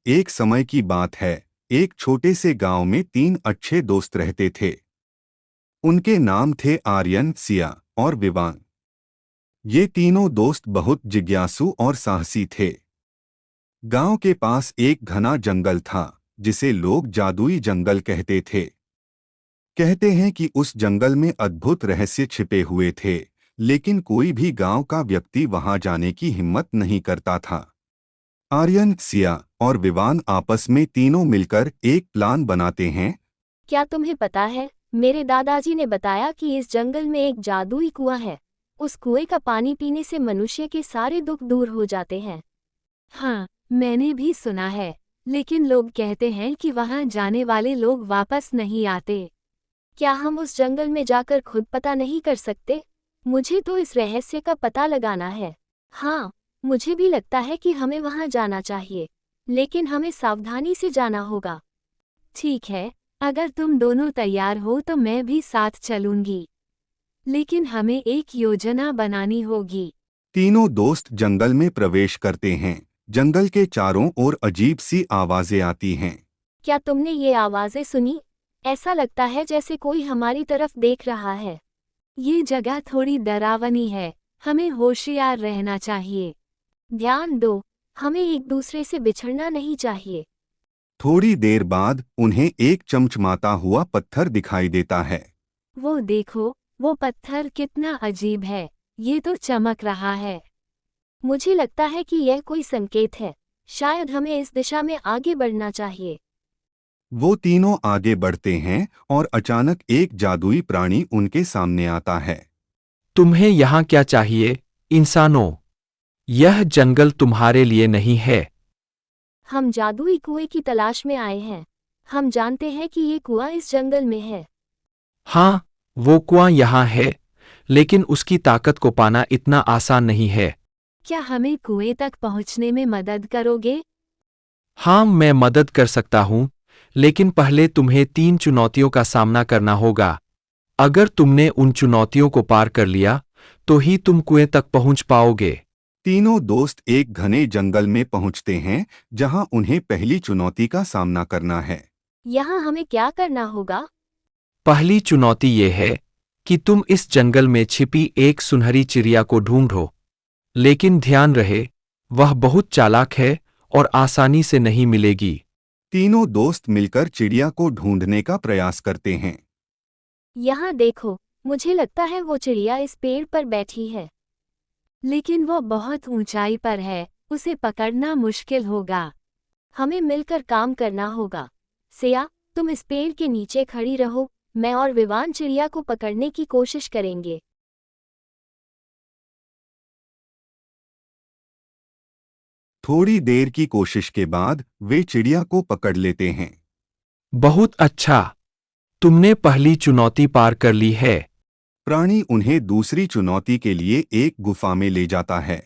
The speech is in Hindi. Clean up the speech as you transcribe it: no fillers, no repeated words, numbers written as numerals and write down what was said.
एक समय की बात है, एक छोटे से गांव में 3 अच्छे दोस्त रहते थे। उनके नाम थे आर्यन, सिया और विवान। ये तीनों दोस्त बहुत जिज्ञासु और साहसी थे। गांव के पास एक घना जंगल था, जिसे लोग जादुई जंगल कहते थे। कहते हैं कि उस जंगल में अद्भुत रहस्य छिपे हुए थे, लेकिन कोई भी गांव का व्यक्ति वहां जाने की हिम्मत नहीं करता था। आर्यन, सिया और विवान आपस में तीनों मिलकर एक प्लान बनाते हैं। क्या तुम्हें पता है, मेरे दादाजी ने बताया कि इस जंगल में एक जादुई कुआं है। उस कुएं का पानी पीने से मनुष्य के सारे दुख दूर हो जाते हैं। हाँ, मैंने भी सुना है, लेकिन लोग कहते हैं कि वहां जाने वाले लोग वापस नहीं आते। क्या हम उस जंगल में जाकर खुद पता नहीं कर सकते? मुझे तो इस रहस्य का पता लगाना है। हाँ, मुझे भी लगता है कि हमें वहां जाना चाहिए, लेकिन हमें सावधानी से जाना होगा। ठीक है, अगर तुम दोनों तैयार हो तो मैं भी साथ चलूंगी, लेकिन हमें एक योजना बनानी होगी। तीनों दोस्त जंगल में प्रवेश करते हैं। जंगल के चारों ओर अजीब सी आवाजें आती हैं। क्या तुमने ये आवाजें सुनी? ऐसा लगता है जैसे कोई हमारी तरफ देख रहा है। ये जगह थोड़ी डरावनी है, हमें होशियार रहना चाहिए। ध्यान दो, हमें एक दूसरे से बिछड़ना नहीं चाहिए। थोड़ी देर बाद उन्हें एक चमचमाता हुआ पत्थर दिखाई देता है। वो देखो, वो पत्थर कितना अजीब है, ये तो चमक रहा है। मुझे लगता है कि यह कोई संकेत है। शायद हमें इस दिशा में आगे बढ़ना चाहिए। वो तीनों आगे बढ़ते हैं और अचानक एक जादुई प्राणी उनके सामने आता है। तुम्हें यहाँ क्या चाहिए, इंसानों? यह जंगल तुम्हारे लिए नहीं है। हम जादुई कुएं की तलाश में आए हैं। हम जानते हैं कि ये कुआं इस जंगल में है। हाँ, वो कुआं यहाँ है, लेकिन उसकी ताकत को पाना इतना आसान नहीं है। क्या हमें कुएं तक पहुँचने में मदद करोगे? हाँ, मैं मदद कर सकता हूँ, लेकिन पहले तुम्हें 3 चुनौतियों का सामना करना होगा। अगर तुमने उन चुनौतियों को पार कर लिया, तो ही तुम कुएं तक पहुँच पाओगे। तीनों दोस्त एक घने जंगल में पहुंचते हैं, जहां उन्हें पहली चुनौती का सामना करना है। यहाँ हमें क्या करना होगा? पहली चुनौती ये है कि तुम इस जंगल में छिपी एक सुनहरी चिड़िया को ढूंढो। लेकिन ध्यान रहे, वह बहुत चालाक है और आसानी से नहीं मिलेगी। तीनों दोस्त मिलकर चिड़िया को ढूंढने का प्रयास करते हैं। यहाँ देखो, मुझे लगता है वो चिड़िया इस पेड़ पर बैठी है। लेकिन वो बहुत ऊंचाई पर है, उसे पकड़ना मुश्किल होगा। हमें मिलकर काम करना होगा। सिया, तुम इस पेड़ के नीचे खड़ी रहो, मैं और विवान चिड़िया को पकड़ने की कोशिश करेंगे। थोड़ी देर की कोशिश के बाद वे चिड़िया को पकड़ लेते हैं। बहुत अच्छा, तुमने पहली चुनौती पार कर ली है। प्राणी उन्हें दूसरी चुनौती के लिए एक गुफा में ले जाता है।